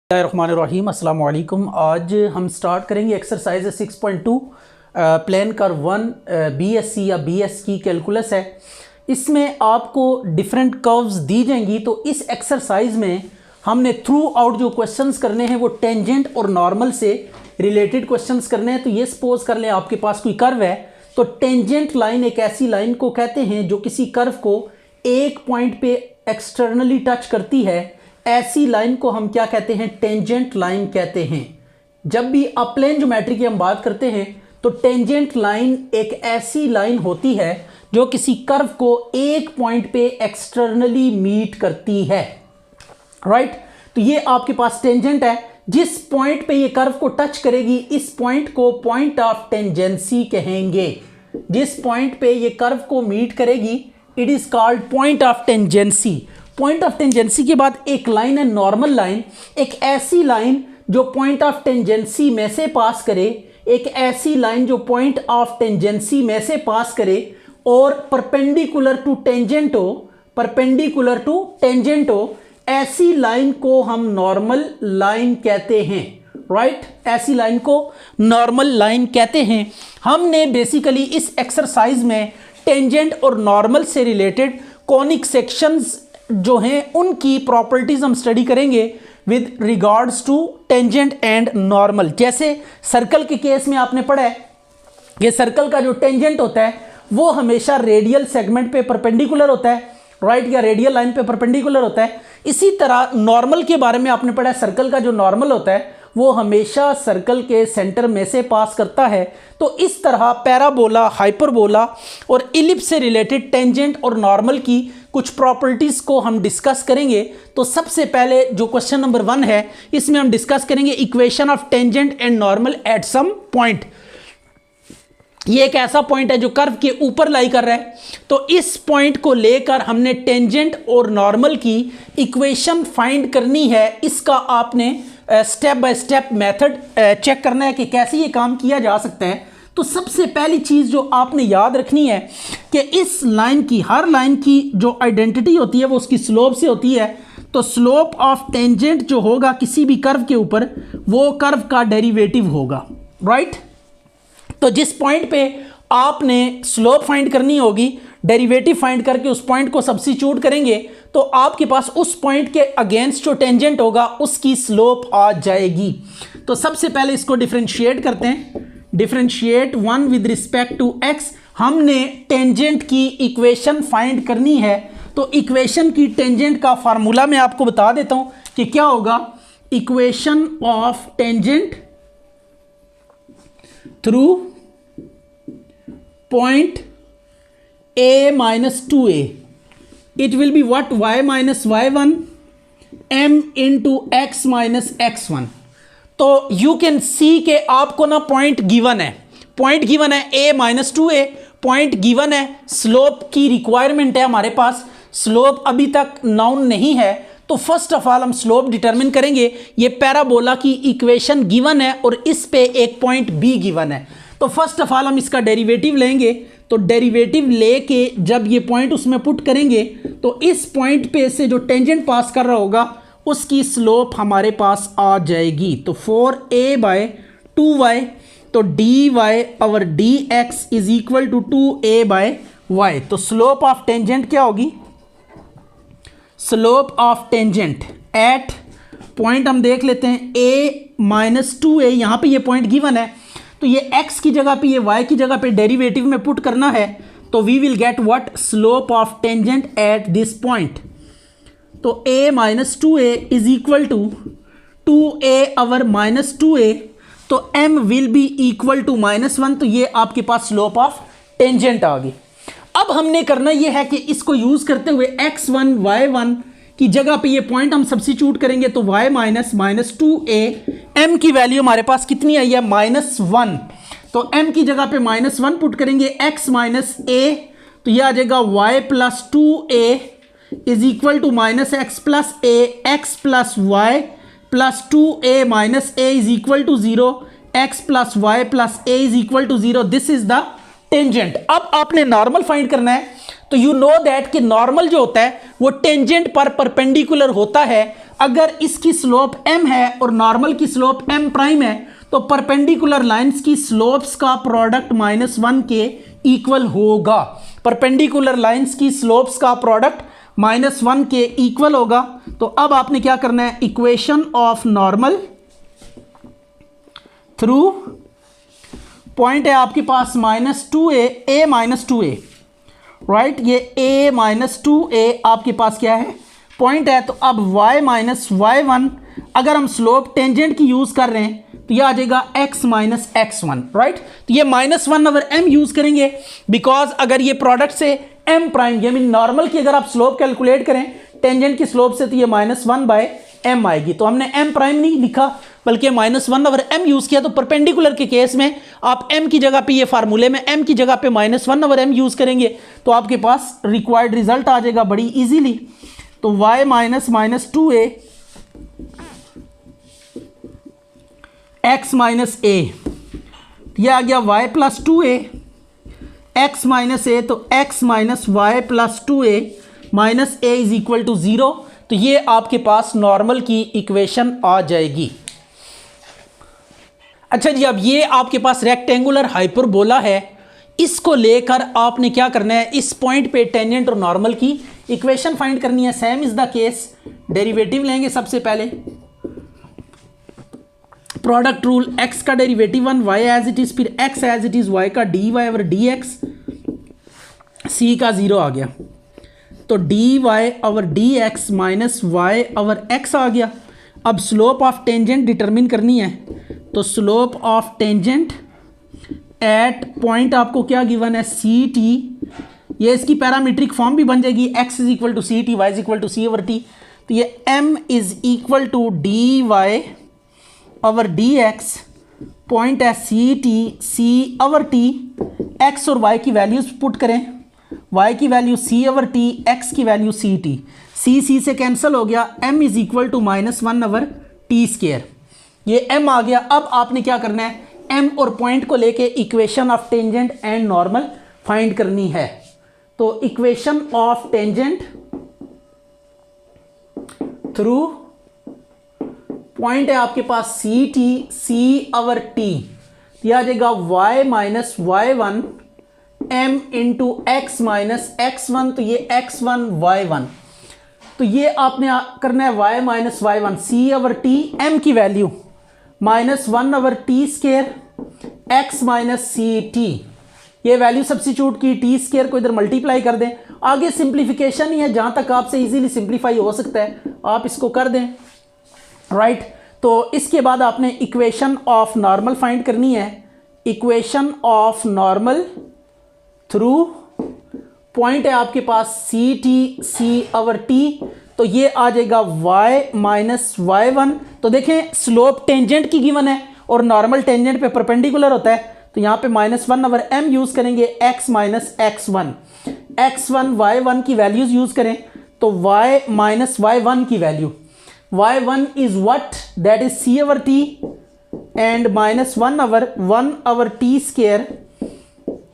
बिस्मिल्लाहिर्रहमानिर्रहीम अस्सलाम वालेकुम। आज हम स्टार्ट करेंगे एक्सरसाइज 6.2 प्लान कर 1 बीएससी या बीएस की कैलकुलस है। इसमें आपको डिफरेंट कर्व्स दी जाएंगी। तो इस एक्सरसाइज में हमने थ्रू आउट जो क्वेश्चंस करने हैं वो टेंजेंट और नॉर्मल से रिलेटेड क्वेश्चंस करने हैं। तो ये सपोज कर लें आपके पास कोई कर्व है, तो टेंजेंट लाइन एक ऐसी लाइन को कहते हैं जो किसी कर्व को एक पॉइंट पे एक्सटर्नली टच करती है। ऐसी लाइन को हम क्या कहते हैं? टेंजेंट लाइन कहते हैं। जब भी अपलेन ज्योमेट्री की हम बात करते हैं तो टेंजेंट लाइन एक ऐसी लाइन होती है जो किसी कर्व को एक पॉइंट पे एक्सटर्नली मीट करती है, राइट। तो ये आपके पास टेंजेंट है। जिस पॉइंट पे ये कर्व को टच करेगी इस पॉइंट को पॉइंट ऑफ टेंजेंसी कहेंगे। जिस पॉइंट पे ये कर्व को मीट करेगी it is called point of tangency. Point of tangency के बाद एक लाइन है नॉर्मल लाइन, एक ऐसी लाइन जो पॉइंट ऑफ टेंजेंसी में से पास करे, एक ऐसी लाइन जो पॉइंट ऑफ टेंजेंसी में से पास करे और परपेंडिकुलर टू टेंजेंट हो, परपेंडिकुलर टू टेंजेंट हो, ऐसी लाइन को हम नॉर्मल लाइन कहते हैं, राइट। ऐसी लाइन को नॉर्मल लाइन कहते हैं। हमने बेसिकली इस एक्सरसाइज में टेंजेंट और नॉर्मल से रिलेटेड कॉनिक सेक्शंस जो हैं उनकी प्रॉपर्टीज हम स्टडी करेंगे with regards to tangent and normal. जैसे सर्कल के केस में आपने पढ़ा है कि सर्कल का जो टेंजेंट होता है वो हमेशा रेडियल सेगमेंट पे परपेंडिकुलर होता है, राइट, या रेडियल लाइन पे परपेंडिकुलर होता है। इसी तरह नॉर्मल के बारे में आपने पढ़ा है, सर्कल का जो नॉर्मल होता है वो हमेशा सर्कल के सेंटर में से पास करता है। तो इस तरह पैराबोला, हाइपरबोला और इलिप्स से रिलेटेड टेंजेंट और नॉर्मल की कुछ प्रॉपर्टीज को हम डिस्कस करेंगे। तो सबसे पहले जो क्वेश्चन नंबर 1 है इसमें हम डिस्कस करेंगे equation of tangent and normal at some point. ये एक ऐसा पॉइंट है जो कर्व के ऊपर लाई कर रहा है। तो इस पॉइंट को लेकर हमने टेंजेंट और नॉर्मल की इक्वेशन फाइंड करनी है। इसका आपने step by step method check करना है कि कैसे ये काम किया जा सकता है। तो सबसे पहली चीज़ जो आपने याद रखनी है कि इस लाइन की, हर लाइन की जो आइडेंटिटी होती है वो उसकी स्लोप से होती है। तो स्लोप ऑफ टेंजेंट जो होगा किसी भी कर्व के ऊपर वो कर्व का डेरिवेटिव होगा, राइट। तो जिस पॉइंट पे आपने स्लोप फाइंड करनी होगी, डेरिवेटिव फाइंड करके उस पॉइंट को सब्स्टिट्यूट करेंगे तो आपके पास उस पॉइंट के अगेंस्ट जो टेंजेंट होगा उसकी स्लोप आ जाएगी। तो सबसे पहले इसको डिफरेंशिएट करते हैं। Differentiate 1 with respect to X. हमने टेंजेंट की इक्वेशन फाइंड करनी है। तो इक्वेशन की टेंजेंट का फार्मूला मैं आपको बता देता हूं कि क्या होगा। Equation of tangent through point a minus 2a, it will be what? y minus y1 m into x minus x1। तो यू कैन सी के आपको ना पॉइंट गिवन है, पॉइंट गिवन है a minus 2a, point given है। Slope की requirement है हमारे पास, स्लोप अभी तक नाउन नहीं है। तो फर्स्ट ऑफ ऑल हम स्लोप डिटरमिन करेंगे। ये पैराबोला की इक्वेशन गिवन है और इस पे एक पॉइंट b गिवन है। तो फर्स्ट ऑफ ऑल हम इसका डेरिवेटिव लेंगे। तो डेरिवेटिव लेके जब ये पॉइंट उसमें पुट करेंगे तो इस पॉइंट पे से जो टेंजेंट पास कर रहा होगा उसकी स्लोप हमारे पास आ जाएगी। तो 4a बाय 2y, तो dy और dx is equal to 2a by y। तो स्लोप ऑफ टेंजेंट क्या होगी? Slope of tangent at point हम देख लेते हैं a माइनस 2a। यहाँ पे ये पॉइंट गिवन है तो ये x की जगह पे, ये y की जगह पे डेरिवेटिव में पुट करना है। तो we will get what? Slope of tangent at this point. तो a minus 2a is equal to 2a और माइनस 2a, तो m will be equal to -1। तो ये आपके पास स्लोप ऑफ टेंजेंट आ गई। अब हमने करना ये है कि इसको यूज करते हुए x1 y1 की जगह पे ये पॉइंट हम सब्स्टिट्यूट करेंगे। तो y माइनस 2a, m की वैल्यू हमारे पास कितनी आई है? -1। तो m की जगह पे -1 पुट करेंगे। x माइनस a, तो ये आ जाएगा y plus 2a is equal to -x plus a, x plus y plus 2a minus a is equal to 0, x plus y plus a is equal to 0। This is the tangent. अब आपने normal find करना है। तो you know that कि normal जो होता है वो टेंजेंट पर परपेंडिकुलर होता है। अगर इसकी स्लोप m है और नॉर्मल की स्लोप m प्राइम है तो परपेंडिकुलर लाइंस की स्लोप्स का प्रोडक्ट -1 के इक्वल होगा। परपेंडिकुलर लाइंस की स्लोप्स का प्रोडक्ट -1 के इक्वल होगा। तो अब आपने क्या करना है, equation of normal through point है आपके पास -2a, a -2a, राइट, ये a -2a आपके पास क्या है, पॉइंट है। तो अब y -y1 अगर हम स्लोप टेंजेंट की यूज कर रहे हैं तो ये आ जाएगा x -x1, राइट। तो ये -1/m यूज करेंगे बिकॉज अगर ये प्रोडक्ट से m प्राइम ये मीन नॉर्मल की अगर आप स्लोप कैलकुलेट करें टेंजेंट की स्लोप से तो ये -1/m आएगी। तो हमने m प्राइम नहीं लिखा बल्कि -1/m यूज किया। तो परपेंडिकुलर के केस में आप m की जगह पे ये फार्मूले में m की जगह पे -1/m यूज करेंगे तो आपके पास रिक्वायर्ड रिजल्ट आ जाएगा बड़ी इजीली। तो y -2a x -a, यह आ गया y + 2a x -a, तो x - y + 2a -a = 0। तो ये आपके पास नॉर्मल की इक्वेशन आ जाएगी। अच्छा जी, अब ये आपके पास रेक्टेंगुलर हाइपरबोला है, इसको लेकर आपने क्या करना है, इस पॉइंट पे टेंजेंट और नॉर्मल की इक्वेशन फाइंड करनी है। Same is the case, derivative लेंगे सबसे पहले, प्रोडक्ट रूल, x का derivative 1, y as it is, फिर x as it is, y का dy/dx, c का 0 आ गया, तो dy/dx -y/x आ गया। अब स्लोप ऑफ टेंजेंट डिटरमिन करनी है, तो slope of tangent at point आपको क्या गिवन है, सी टी, ये इसकी पैरामीट्रिक फॉर्म भी बन जाएगी, x = ct, y = c/t। तो ये m = dy/dx, पॉइंट है सी टी, c/t, x और y की वैल्यूज पुट करें, y की वैल्यू c/t, x की वैल्यू ct, c से कैंसिल हो गया, m = -1/t², ये m आ गया। अब आपने क्या करना है, m और पॉइंट को लेके equation of tangent and normal find करनी है। तो equation of tangent through point है आपके पास सी टी, c/t, यह आ जाएगा y -y1 m × x -x1, तो ये x1 y1, तो ये आपने करना है y -y1 c/t, m की वैल्यू -1/t² x -ct, ये वैल्यू सब्स्टिट्यूट की, t² को इधर मल्टीप्लाई कर दें। आगे सिंप्लीफिकेशन ही है, जहां तक आपसे इजीली सिंप्लीफाई हो सकता है आप इसको कर दें, राइट। तो इसके बाद आपने इक्वेशन ऑफ नॉर्मल फाइंड करनी है, equation of normal through point है आपके पास सी टी, c/t, तो ये आ जाएगा y -y1। तो देखें स्लोप टेंजेंट की गिवन है और नॉर्मल टेंजेंट पे परपेंडिकुलर होता है, तो यहाँ पे -1/m यूज करेंगे, x -x1, x1 y1 की वैल्यूज यूज करें, तो y -y1 की value, y1 is what, that is c/t and -1/t²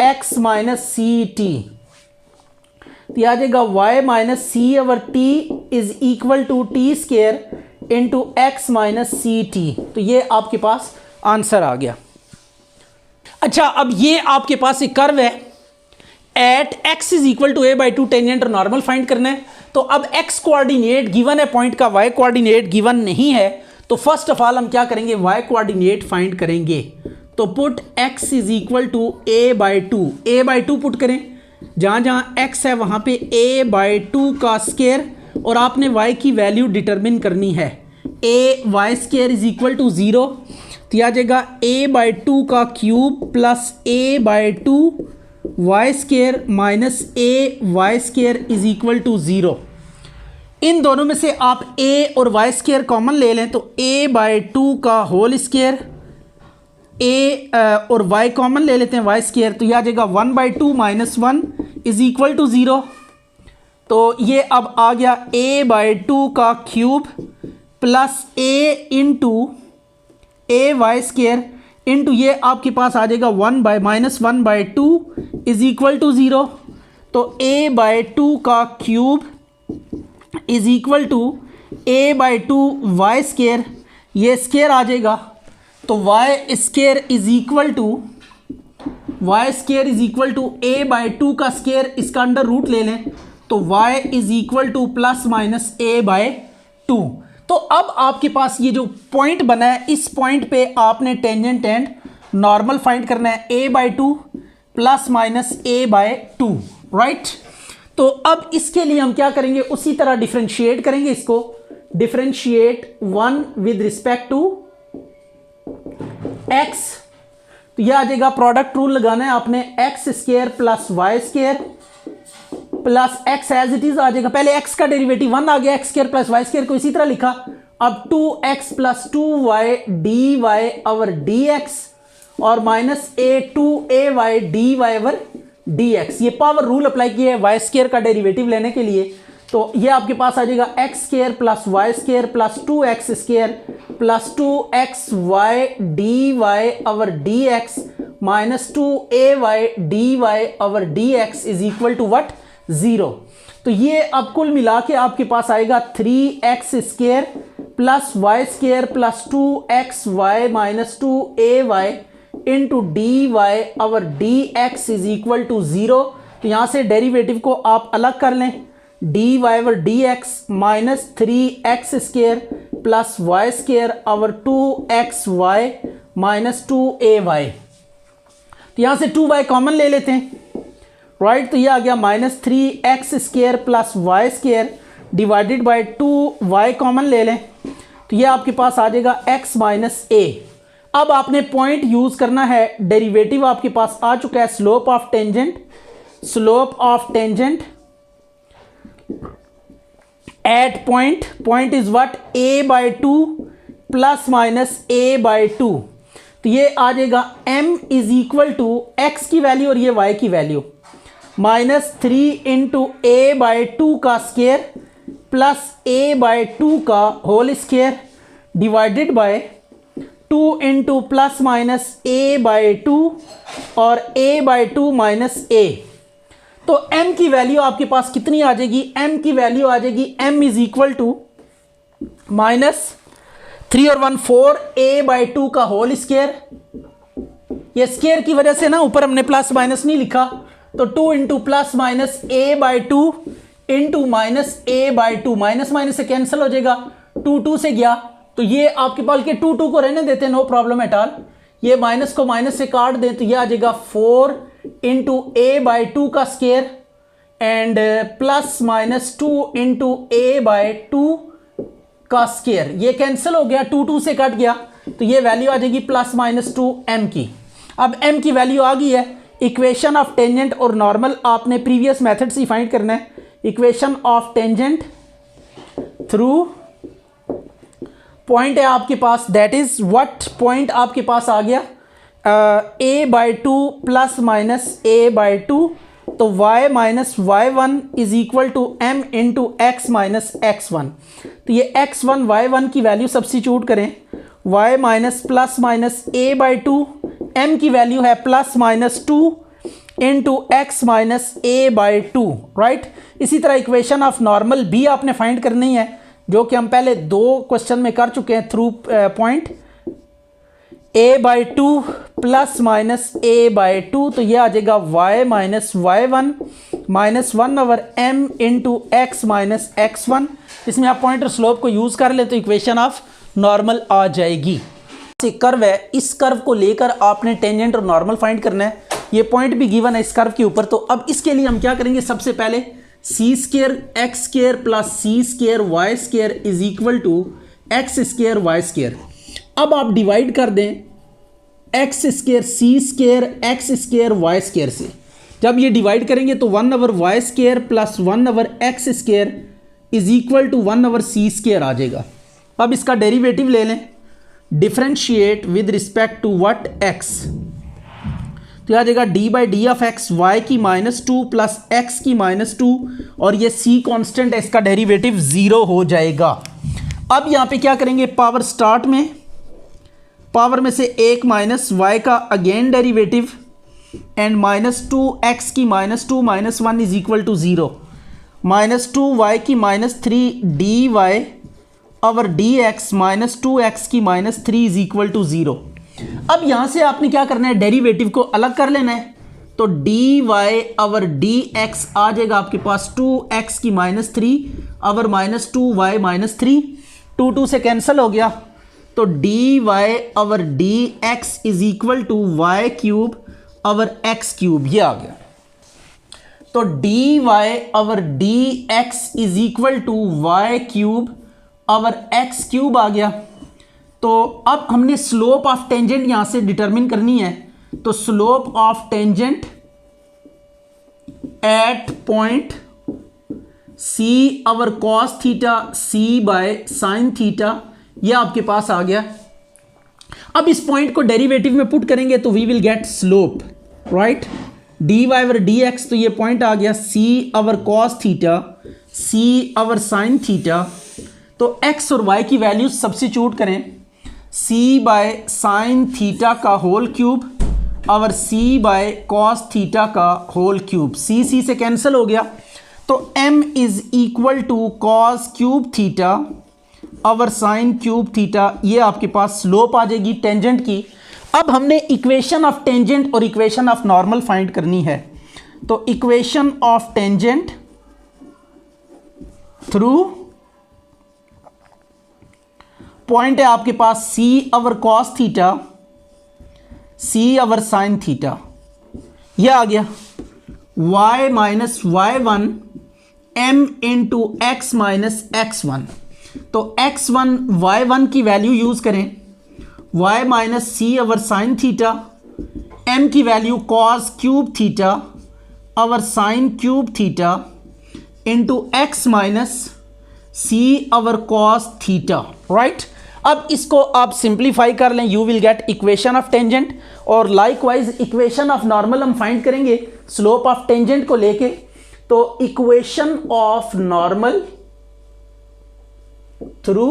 x -ct, तो आ जाएगा y -c/t = t² × x -ct, तो ये आपके पास आंसर आ गया। अच्छा, अब ये आपके पास एक कर्व है, एट x = a/2 टेंजेंट और नॉर्मल फाइंड करना है। तो अब x कोऑर्डिनेट गिवन है पॉइंट का, y कोऑर्डिनेट गिवन नहीं है, तो फर्स्ट ऑफ ऑल हम क्या करेंगे, y कोऑर्डिनेट फाइंड करेंगे। तो पुट x = a/2 पुट करें, जहां जहां x है वहां पे a/2 का स्क्वायर, और आपने y की वैल्यू डिटरमिन करनी है, a² = 0, तो आ जाएगा a/2 का cube plus a/2 y² minus ay² = 0। इन दोनों में से आप a और y² कॉमन ले लें, तो a/2 का होल स्क्वायर, a और y कॉमन ले लेते हैं y², तो यह आ जाएगा 1/2 - 1 = 0। तो ये अब आ गया a/2 का cube plus a × ay² into ये आपके पास आ जाएगा 1/2 = 0। तो a/2 का cube is equal to a by two Y square, ये स्केयर आ जाएगा तो Y square is equal to a by two का स्केयर, इसका अंडर रूट ले लें तो y is equal to plus minus a by two. तो अब आपके पास ये जो पॉइंट बना है, इस पॉइंट पे आपने टेंजेंट एंड नॉर्मल फाइंड करना है, a by two plus minus a by to, right. तो अब इसके लिए हम क्या करेंगे, उसी तरह डिफरेंशिएट करेंगे इसको, differentiate 1 with respect to x, तो यह आ जाएगा, प्रोडक्ट रूल लगाना है आपने, X square plus Y square plus X as it is आ जाएगा, पहले x का डेरिवेटिव 1 आ गया, X square plus Y square को इसी तरह लिखा, अब 2x plus 2y dy over dx और minus a2ay dy over dx, ये पावर रूल अप्लाई किया है वाई स्केयर का डेरिवेटिव लेने के लिए। तो ये आपके पास आ जाएगा X square plus Y square plus 2x square plus 2xy dy over dx minus 2ay dy over dx is equal to what, 0। तो ये अब कुल मिला के आपके पास आएगा 3x square plus Y square plus 2xy minus 2ay into D Y over D x is equal to 0। तो यहाँ से डेरिवेटिव को आप अलग कर लें, D Y over D x minus 3x square plus Y square over 2xy minus 2ay। तो यहाँ से 2y कॉमन ले लेते हैं, राइट। तो ये आ गया minus 3x square plus Y square divided by 2y common ले लें, तो ये आपके पास आ जाएगा x माइनस a। अब आपने पॉइंट यूज करना है, डेरिवेटिव आपके पास आ चुका है, slope of tangent at point is what, a by two plus minus a by two. तो ये आ जाएगा m is equal to x की वैल्यू और ये y की value minus 3 into a by two का square plus a by two का whole square divided by 2 into plus minus a by two और a by two minus a। तो m की value आपके पास कितनी आ जाएगी, m की वैल्यू आ जाएगी m is equal to minus 3 और 1 4 a बाई टू का होल स्केयर, ये स्केयर की वजह से ना ऊपर हमने प्लस माइनस नहीं लिखा, तो 2 into plus minus a by two into minus a by two, minus minus से कैंसिल हो जाएगा, 2 से गया, तो ये आपके पास के 2 को रहने देते हैं, नो प्रॉब्लम एट ऑल। ये माइनस को माइनस से काट दें तो ये आ जाएगा 4 इंटू a बाई टू का square and plus minus 2 into a by two का स्केयर, ये कैंसिल हो गया, 2 से कट गया, तो ये वैल्यू आ जाएगी प्लस माइनस 2 m की। अब m की वैल्यू आ गई है, इक्वेशन ऑफ टेंजेंट और नॉर्मल आपने प्रीवियस मेथड से फाइंड करना है, equation of tangent through point है आपके पास, दैट इज व्हाट पॉइंट आपके पास आ गया a by two plus minus a by two, तो y minus y1 is equal to m into x minus x1। तो ये x1 y1 की वैल्यू सब्स्टिट्यूट करें, y minus plus minus a by two, m की value है plus minus 2 into x minus a by to, right. इसी तरह equation of normal b आपने find करनी है, जो कि हम पहले 2 क्वेश्चन में कर चुके हैं, through point a by two plus minus a by two, तो ये आ जाएगा y minus y1 minus 1 over m into x minus x1। इसमें आप पॉइंट और स्लोप को यूज़ कर ले तो इक्वेशन ऑफ नॉर्मल आ जाएगी। कर्व है, इस कर्व को लेकर आपने टेंजेंट और नॉर्मल फाइंड करना है, ये पॉइंट भी गिवन है इस कर्व के ऊपर। तो अब इसके लिए हम क्या करेंगे, सबसे पहले C square X square plus C square Y square is equal to x square Y square. अब आप डिवाइड कर दें X square C square X square Y square से, जब ये डिवाइड करेंगे तो 1 over Y square plus 1 over X square is equal to 1 over C square आ जाएगा। अब इसका डेरिवेटिव ले लें, differentiate with respect to what X, तो आ जाएगा d by d of x y की माइनस 2 प्लस एक्स की माइनस 2 और ये सी कांस्टेंट है, इसका डेरिवेटिव 0 हो जाएगा। अब यहाँ पे क्या करेंगे, पावर स्टार्ट में पावर में से एक माइनस वाई का again derivative and minus 2 X की minus 2 minus 1 is equal to 0, minus 2 Y की minus 3 D Y over D x minus 2x की माइनस 3 इज इक्वल टू 0। अब यहां से आपने क्या करना है, डेरिवेटिव को अलग कर लेना है। तो D Y over D X आ जाएगा आपके पास 2x की minus 3 over minus 2y minus 3, 2 से कैंसिल हो गया। तो D Y over D x is equal to Y cube over X cube, ये आ गया। तो D Y over D x is equal to Y cube over X cube आ गया। तो अब हमने स्लोप ऑफ टेंजेंट यहां से डिटरमिन करनी है। तो slope of tangent at point c over cos theta c by sine theta, यह आपके पास आ गया। अब इस पॉइंट को डेरिवेटिव में पुट करेंगे तो we will get slope, right, d Y over D x. तो ये पॉइंट आ गया c over cos theta c over sine theta. तो एक्स और वाई की वैल्यूज सब्स्टिट्यूट करें, सी बाय साइन थीटा का होल क्यूब और सी बाय कॉस थीटा का होल क्यूब, सी से कैंसिल हो गया। तो m is equal to cos cube theta और साइन क्यूब थीटा, ये आपके पास स्लोप आ जाएगी टेंजेंट की। अब हमने इक्वेशन ऑफ टेंजेंट और इक्वेशन ऑफ नॉर्मल फाइंड करनी है। तो equation of tangent through point है आपके पास c over cos theta c over sine theta, यह आ गया y minus y1 m into x minus x1। तो x1 y1 की वैल्यू यूज करें, y माइनस सी ओवर साइन थीटा, m की value cos cube theta over sine cube theta into x minus सी over cos theta, right. अब इसको आप simplify कर लें, you will get equation of tangent. और लाइकवाइज इक्वेशन ऑफ नॉर्मल हम find करेंगे slope of tangent को लेके। तो equation of normal through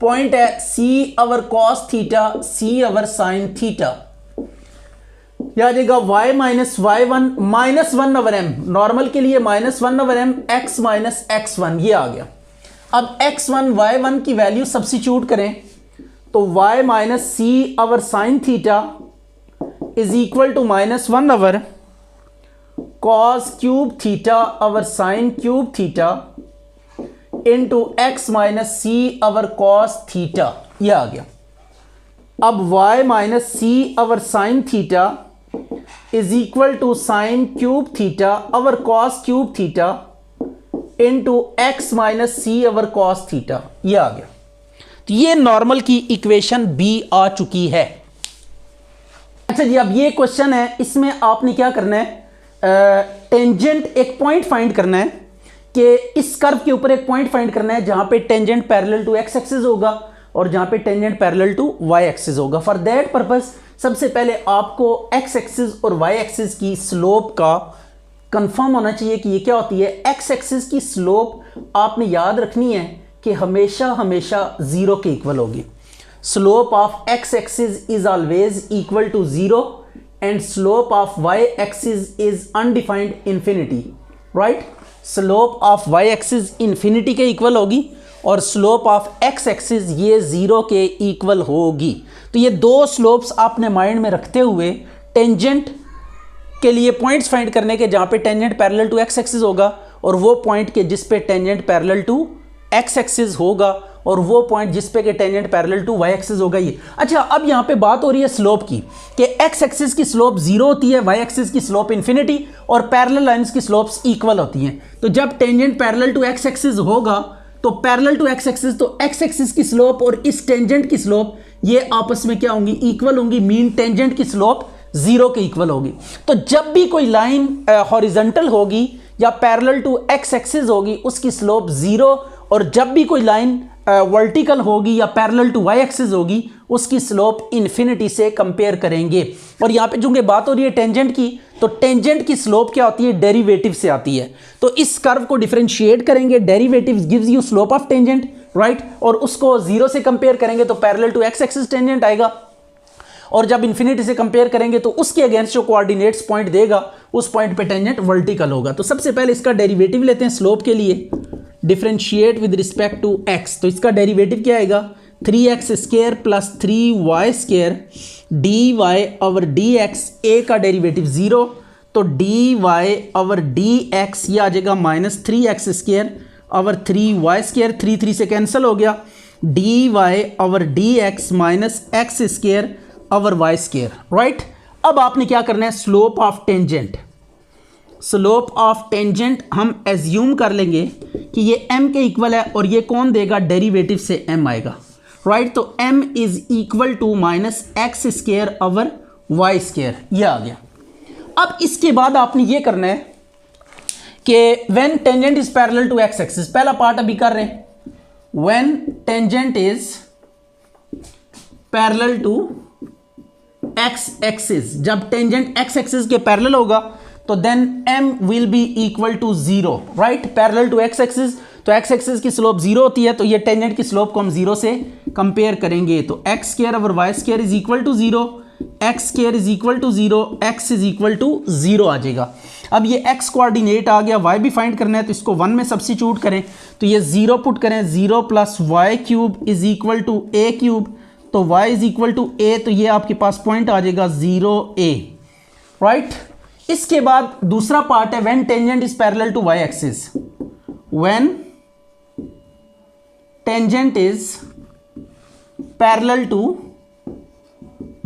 point है सी over cos theta c over sine theta, यह आ जाएगा y minus y1 minus 1 over m, normal के लिए minus 1 over m x minus x1, ये आ गया। अब x1 y1 की वैल्यू सब्स्टिट्यूट करें तो y minus C over sine theta is equal to minus 1 over cos cube theta over sine cube theta into x minus C over cos theta, यह आ गया। अब y minus C over sine theta is equal to sine cube theta over cos cube theta into x minus C over cos theta, यह आ गया। तो ये normal की इक्वेशन बी आ चुकी है। अच्छा जी, अब ये क्वेश्चन है, इसमें आपने क्या करना है, टेंजेंट एक पॉइंट फाइंड करना है कि इस कर्व के ऊपर एक पॉइंट फाइंड करना है जहां पे tangent parallel to x axis होगा और जहां पे tangent parallel to y axis होगा। फॉर दैट पर्पस सबसे पहले आपको एक्स एक्सिस और वाई एक्सिस की स्लोप का कंफर्म होना चाहिए कि ये क्या होती है। एक्स एक्सिस की स्लोप आपने याद रखनी है कि हमेशा हमेशा जीरो के इक्वल होगी। Slope of x axis is always equal to zero and slope of y axis is undefined infinity, right. Slope of y axis infinity के इक्वल होगी और स्लोप ऑफ एक्स एक्सिस ये जीरो के equal होगी। तो ये दो स्लोप्स आपने माइंड में रखते हुए टेंजेंट के लिए पॉइंट्स फाइंड करने के जहां पे tangent parallel to x axis होगा और वो पॉइंट के जिस पे tangent parallel to x axis होगा और वो पॉइंट जिस पे के tangent parallel to y axis होगा ये। अच्छा, अब यहाँ पे बात हो रही है स्लोप की कि एक्स एक्सिस की स्लोप जीरो होती है, वाई एक्सिस की स्लोप इन्फिनिटी और पैरेलल लाइंस की स्लोप्स इक्वल होती हैं। तो जब tangent parallel to x axis होगा तो पैरेलल टू एक्स एक्सिस, तो एक्स एक्सिस की स्लोप और इस टेंजेंट की स्लोप ये आपस में क्या होंगी, इक्वल होंगी। मीन टेंजेंट की स्लोप जीरो के इक्वल होगी। तो जब भी कोई लाइन हॉरिजॉन्टल होगी या पैरेलल टू एक्स एक्सिस होगी उसकी स्लोप जीरो, और जब भी कोई लाइन वर्टिकल होगी या पैरेलल टू वाई एक्सिस होगी उसकी स्लोप इन्फिनिटी से कंपेयर करेंगे। और यहाँ पे चूंकि बात हो रही है टेंजेंट की, तो टेंजेंट की स्लोप क्या होती है, डेरिवेटिव से आती है। तो इस कर्व को डिफरेंशिएट करेंगे, derivative gives you slope of tangent, right, और उसको जीरो से कंपेयर करेंगे तो parallel to x axis tangent आएगा, और जब इन्फिनिटी से कंपेयर करेंगे तो उसके अगेंस्ट जो कोऑर्डिनेट्स पॉइंट देगा उस पॉइंट पे टेंजेंट वर्टिकल होगा। तो सबसे पहले इसका डेरिवेटिव लेते हैं स्लोप के लिए। Differentiate with respect to x, तो इसका डेरिवेटिव क्या आएगा 3x square plus 3y square d Y over D x, a का डेरिवेटिव 0, तो D Y over D x ये आ जाएगा -3x square over 3y square, 3 से कैंसिल हो गया, d Y over D x minus x square over y square, right. अब आपने क्या करना है, slope of tangent, slope of tangent हम एज्यूम कर लेंगे कि ये m के इक्वल है और ये कौन देगा, डेरिवेटिव से m आएगा, राइट। तो m is equal to minus x square over y square, ये आ गया। अब इसके बाद आपने ये करना है कि when tangent is parallel to x axis, पहला पार्ट अभी कर रहे हैं, when tangent is parallel to x axis, जब टेंजेंट एक्स एक्सिस के पैरेलल होगा तो then m will be equal to 0, right, parallel to x axis, तो एक्स एक्सिस की स्लोप 0 होती है, तो ये टेंजेंट की स्लोप को हम 0 से कंपेयर करेंगे, तो x square over y square is equal to 0, x square is equal to 0, x is equal to 0 आ जाएगा। अब ये एक्स कोऑर्डिनेट आ गया, वाई भी फाइंड करना है, तो इसको 1 में सब्स्टिट्यूट करें, तो ये 0 पुट करें, 0 plus y cube is equal to a cube, तो y is equal to a, तो ये आपके पास पॉइंट आ जाएगा 0a, राइट। इसके बाद दूसरा पार्ट है when tangent is parallel to y axis, when tangent is parallel to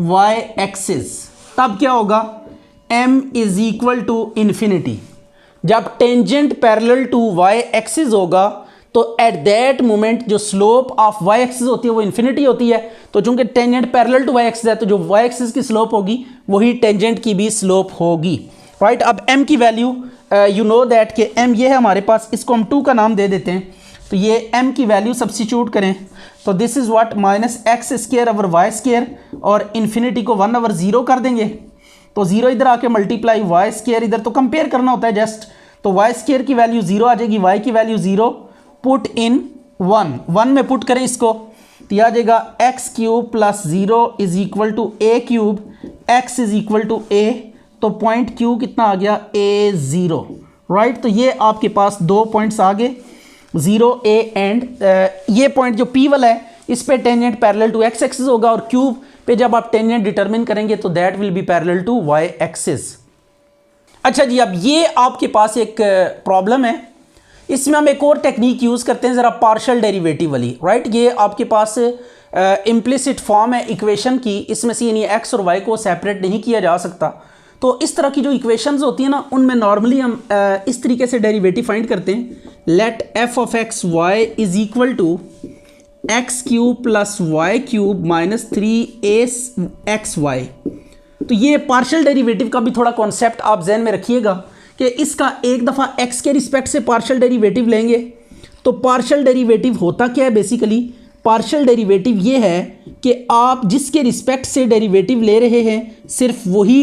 y axis, तब क्या होगा, m is equal to infinity. जब tangent parallel to y axis होगा तो एट दैट मोमेंट जो स्लोप ऑफ y एक्सिस होती है वो इन्फिनिटी होती है, तो चूंकि tangent parallel to y axis है तो जो y एक्सिस की स्लोप होगी वही टेंजेंट की भी स्लोप होगी, राइट। अब m की वैल्यू यू नो दैट कि m ये है हमारे पास, इसको हम 2 का नाम दे देते हैं, तो ये m की वैल्यू सब्स्टिट्यूट करें, तो this is what minus x square over y square, और इन्फिनिटी को 1 ओवर 0 कर देंगे, तो 0 इधर आके मल्टीप्लाई वाई स्क्वायर, इधर तो कंपेयर करना होता है जस्ट, तो वाई स्क्वायर की वैल्यू 0 आ जाएगी, y की वैल्यू 0, पुट इन 1 में पुट करें इसको, तो आ जाएगा x cube plus 0 is equal to a cube, x is equal to a, तो पॉइंट क्यू कितना आ गया a0, राइट। तो ये आपके पास 2 पॉइंट्स आ गए 0a एंड ये पॉइंट जो p वाला है इस पे tangent parallel to x axis होगा, और क्यूब पे जब आप टेंजेंट डिटरमिन करेंगे तो that will be parallel to y axis. अच्छा जी, अब ये आपके पास एक प्रॉब्लम है, इसमें हम एक और टेक्निक यूज़ करते हैं ज़रा पार्शियल डेरिवेटिव वाली, राइट। ये आपके पास इम्प्लिसिट फॉर्म है इक्वेशन की, इसमें से यानी एक्स और वाई को सेपरेट नहीं किया जा सकता, तो इस तरह की जो इक्वेशंस होती हैं ना उनमें नॉर्मली हम इस तरीके से डेरिवेटिव फाइंड करते हैं, let f of x y is equal to x cube plus y cube minus 3a x y. तो ये पार्शियल डेरिवेटिव का भी थोड़ा कॉन्सेप्ट आप जहन में रखिएगा कि इसका एक दफ़ा x के रिस्पेक्ट से पार्शियल डेरिवेटिव लेंगे, तो पार्शियल डेरिवेटिव होता क्या है, बेसिकली पार्शियल डेरिवेटिव ये है कि आप जिसके रिस्पेक्ट से डेरिवेटिव ले रहे हैं सिर्फ वही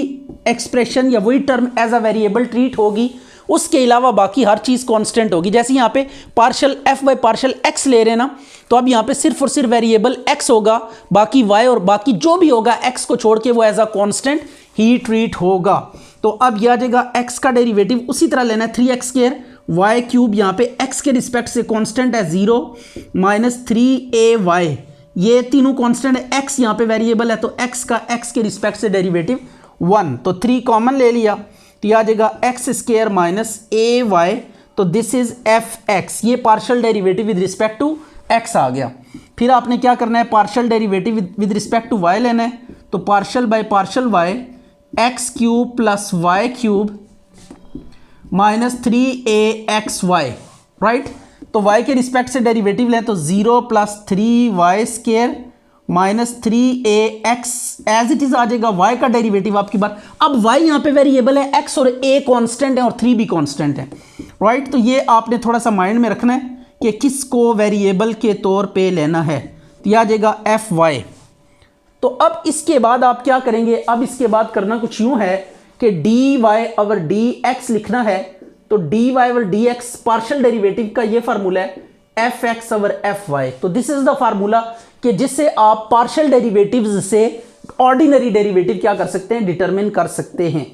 एक्सप्रेशन या वही term as a variable treat होगी, उसके अलावा बाकी हर चीज़ कांस्टेंट होगी। जैसे यहाँ पे partial f by partial x ले रहे हैं ना, तो अब यहाँ पे सिर्फ और सिर्फ वेरिएबल x होगा, बाकी y और बाकी जो भी होगा x को छोड़ के वो एज अ कांस्टेंट ही ट्रीट होगा। तो अब यह आ जाएगा x का डेरिवेटिव उसी तरह लेना है 3x स्क्वायर, वाई क्यूब यहाँ पे x के रिस्पेक्ट से कांस्टेंट है 0 माइनस 3ay, ये तीनों कांस्टेंट है, x यहाँ पे वेरिएबल है तो x का x के रिस्पेक्ट से डेरिवेटिव 1, तो 3 कॉमन ले लिया, तो यह आ जाएगा x square minus a y, तो दिस इज एफ एक्स, ये partial derivative with respect to x आ गया। फिर आपने क्या करना है, partial derivative with respect to y लेना है, तो partial by partial y x cube plus y cube minus 3axy, right. तो y के रिस्पेक्ट से डेरिवेटिव लें तो 0 plus 3y square minus 3ax as it is आ जाएगा, y का डेरिवेटिव आपकी बात। अब y यहाँ पे वेरिएबल है, x और a कांस्टेंट है और 3 भी कांस्टेंट है, राइट। तो ये आपने थोड़ा सा माइंड में रखना है कि किसको वेरिएबल के तौर पे लेना है, तो यह आ जाएगा fy। तो अब इसके बाद आप क्या करेंगे, अब इसके बाद करना कुछ यूं है कि dy ओवर dx लिखना है, तो dy over dx partial derivative का ये फार्मूला है fx ओवर fy। तो दिस इज द फार्मूला कि जिससे आप पार्शियल डेरिवेटिव्स से ऑर्डिनरी डेरिवेटिव क्या कर सकते हैं, डिटरमिन कर सकते हैं,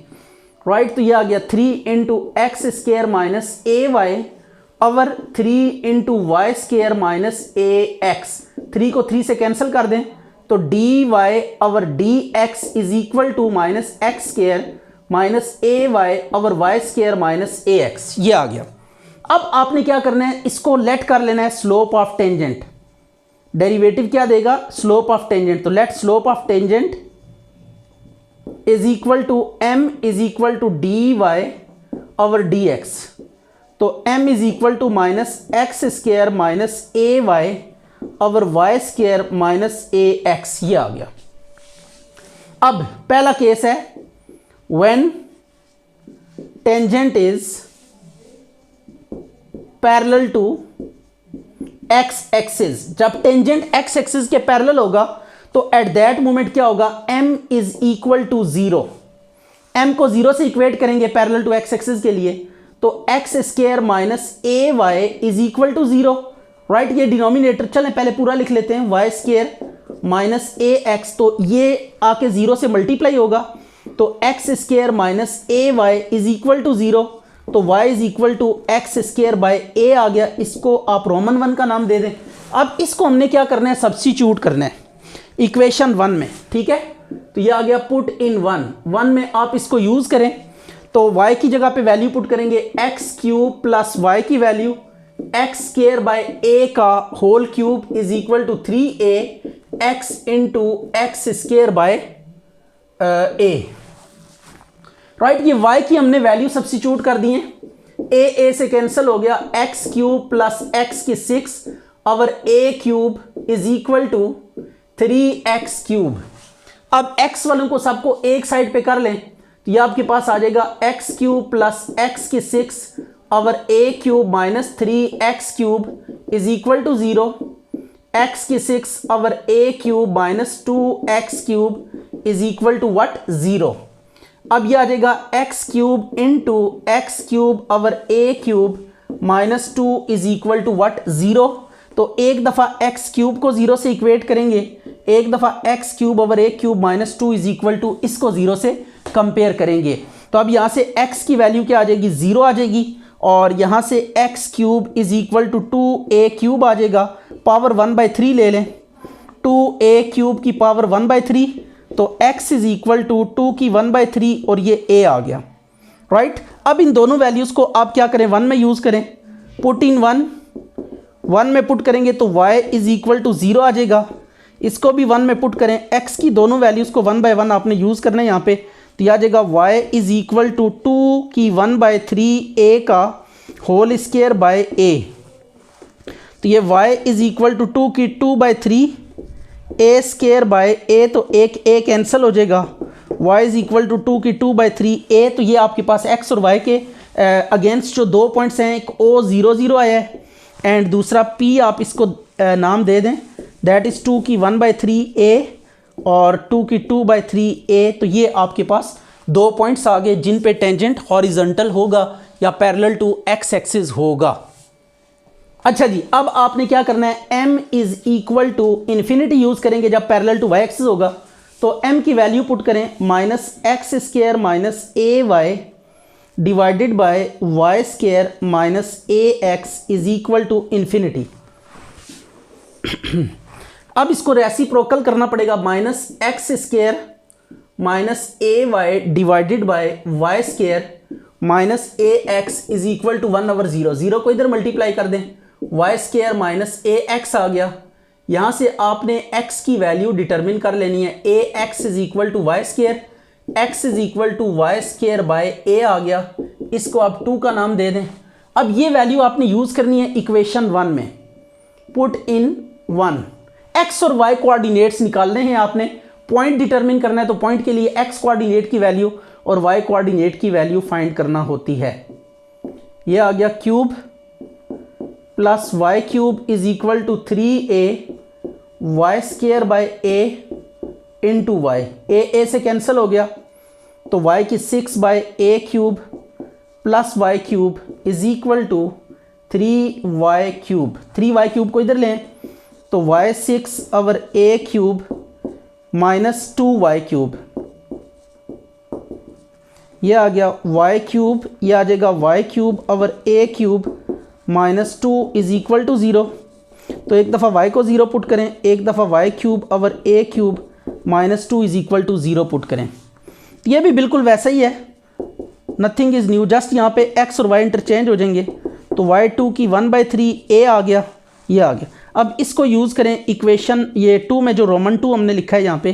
राइट। तो ये आ गया 3 into x square minus a y over 3 into y square minus a x, 3 को 3 से कैंसिल कर दें तो D y over d x is equal to minus x square minus a y over y square minus a x, ये आ गया। अब आपने क्या करना है, इसको लेट कर लेना है स्लोप ऑफ टेंजेंट। डेरिवेटिव क्या देगा, स्लोप ऑफ टेंजेंट। तो let slope of tangent is equal to m is equal to d Y over D x. तो m is equal to minus x square minus a y over Y square minus a x, ये आ गया। अब पहला case है when tangent is parallel to x axis. जब tangent x axis के parallel होगा तो एट दैट मोमेंट क्या होगा, m is equal to 0। m को 0 से इक्वेट करेंगे पैरेलल टू एक्स एक्सिस के लिए, तो x square minus a y is equal to 0, right. ये डिनोमिनेटर, चलें पहले पूरा लिख लेते हैं, y square minus a x, तो ये आके 0 से मल्टीप्लाई होगा, तो x square minus a y is equal to 0, तो y is equal to x square by a आ गया। इसको आप रोमन 1 का नाम दे दें। अब इसको हमने क्या करना है, सब्स्टिट्यूट करना है इक्वेशन 1 में, ठीक है। तो ये आ गया पुट इन 1 में आप इसको यूज करें तो y की जगह पे वैल्यू पुट करेंगे एक्स क्यूब प्लस वाई की value x square by a का whole cube is equal to 3a x into x square by a, right. ये y की हमने वैल्यू सब्स्टिट्यूट कर दी है, a से कैंसिल हो गया, एक्स क्यूब प्लस एक्स की 6 over a cube is equal to 3x cube. अब x वालों को सबको एक साइड पे कर लें तो ये आपके पास आ जाएगा एक्स क्यूब प्लस एक्स की 6 over a cube minus 3x cube is equal to 0, x की 6 over a cube minus 2x cube is equal to what, 0। अब यह आ जाएगा x cube into x cube over a cube minus 2 is equal to what, 0। तो एक दफ़ा x cube को 0 से इक्वेट करेंगे, एक दफ़ा x cube over a cube minus 2 is equal to, इसको 0 से कंपेयर करेंगे। तो अब यहाँ से एक्स की वैल्यू क्या आ जाएगी, 0 आ जाएगी, और यहाँ से x cube is equal to 2a cube आ जाएगा, पावर 1/3 ले लें, 2a क्यूब की पावर 1/3, तो x इज इक्वल टू 2 की 1/3 और ये a आ गया, राइट। अब इन दोनों वैल्यूज़ को आप क्या करें, 1 में यूज़ करें, पुट इन 1 में पुट करेंगे तो y इज इक्वल टू 0 आ जाएगा, इसको भी 1 में पुट करें, x की दोनों वैल्यूज़ को 1/1 आपने यूज़ करना है यहाँ पे, तो यह आ जाएगा y इज इक्वल टू 2 की 1/3 a का होल स्केयर बाय a, तो ये y इज इक्वल टू 2 की 2/3 a स्केयर बाय a, तो एक a कैंसिल हो जाएगा, y इज इक्वल टू 2 की 2/3 a, तो ये आपके पास x और y के अगेंस्ट जो 2 पॉइंट्स हैं, एक o 0 0 आया है एंड दूसरा p, आप इसको नाम दे दें, दैट इज़ 2 की 1/3 a और 2 की 2/3 a, तो ये आपके पास 2 पॉइंट्स आ गए जिन पे टेंजेंट हॉरिजॉन्टल होगा या पैरेलल टू एक्स एक्सिस होगा। अच्छा जी, अब आपने क्या करना है, m is equal to infinity use करेंगे जब पैरेलल टू y एक्सिस होगा, तो m की वैल्यू पुट करें minus x square minus a y divided by y square minus a x is equal to infinity. अब इसको रेसिप्रोकल करना पड़ेगा, minus x square minus a y divided by y square minus a x is equal to 1/0, 0 को इधर multiply कर दें, y square minus a x आ गया। यहाँ से आपने x की वैल्यू डिटरमिन कर लेनी है, a x is equal to Y square, x is equal to Y square by a आ गया, इसको आप 2 का नाम दे दें। अब ये वैल्यू आपने यूज़ करनी है इक्वेशन 1 में, पुट इन 1, x और y कोऑर्डिनेट्स निकालने हैं आपने, पॉइंट डिटरमिन करना है, तो पॉइंट के लिए x कोऑर्डिनेट की वैल्यू और y कोऑर्डिनेट की वैल्यू फाइंड करना होती है। ये आ गया cube plus y cube is equal to 3a y square by a into y, a से कैंसिल हो गया, तो y की 6 by a cube plus y cube is equal to 3y cube, 3y cube को इधर लें तो y 6 over a cube minus 2y cube, ये आ गया y क्यूब, ये आ जाएगा y cube over a cube -2 is equal to 0। तो एक दफ़ा y को 0 पुट करें, एक दफ़ा y cube over a cube -2 is equal to 0 put करें। ये भी बिल्कुल वैसा ही है, नथिंग इज़ न्यू, जस्ट यहाँ पे x और y इंटरचेंज हो जाएंगे। तो y2 की 1/3 a आ गया, ये आ गया। अब इसको यूज़ करें इक्वेशन, ये 2 में जो रोमन 2 हमने लिखा है यहाँ पे,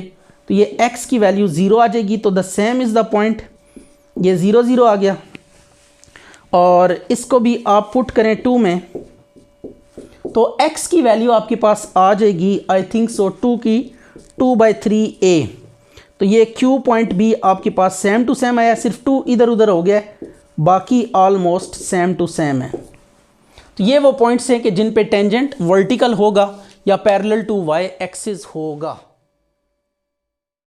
तो ये x की वैल्यू 0 आ जाएगी। तो the same is the point, ये 0 0 आ गया। और इसको भी आप पुट करें 2 में, तो x की वैल्यू आपके पास आ जाएगी आई थिंक सो 2 की 2/3a। तो ये Q पॉइंट भी आपके पास सेम टू सेम आया, सिर्फ 2 इधर उधर हो गया, बाकी ऑलमोस्ट सेम टू सेम है। तो ये वो पॉइंट्स हैं कि जिन पे टेंजेंट वर्टिकल होगा या पैरेलल टू y एक्सिस होगा।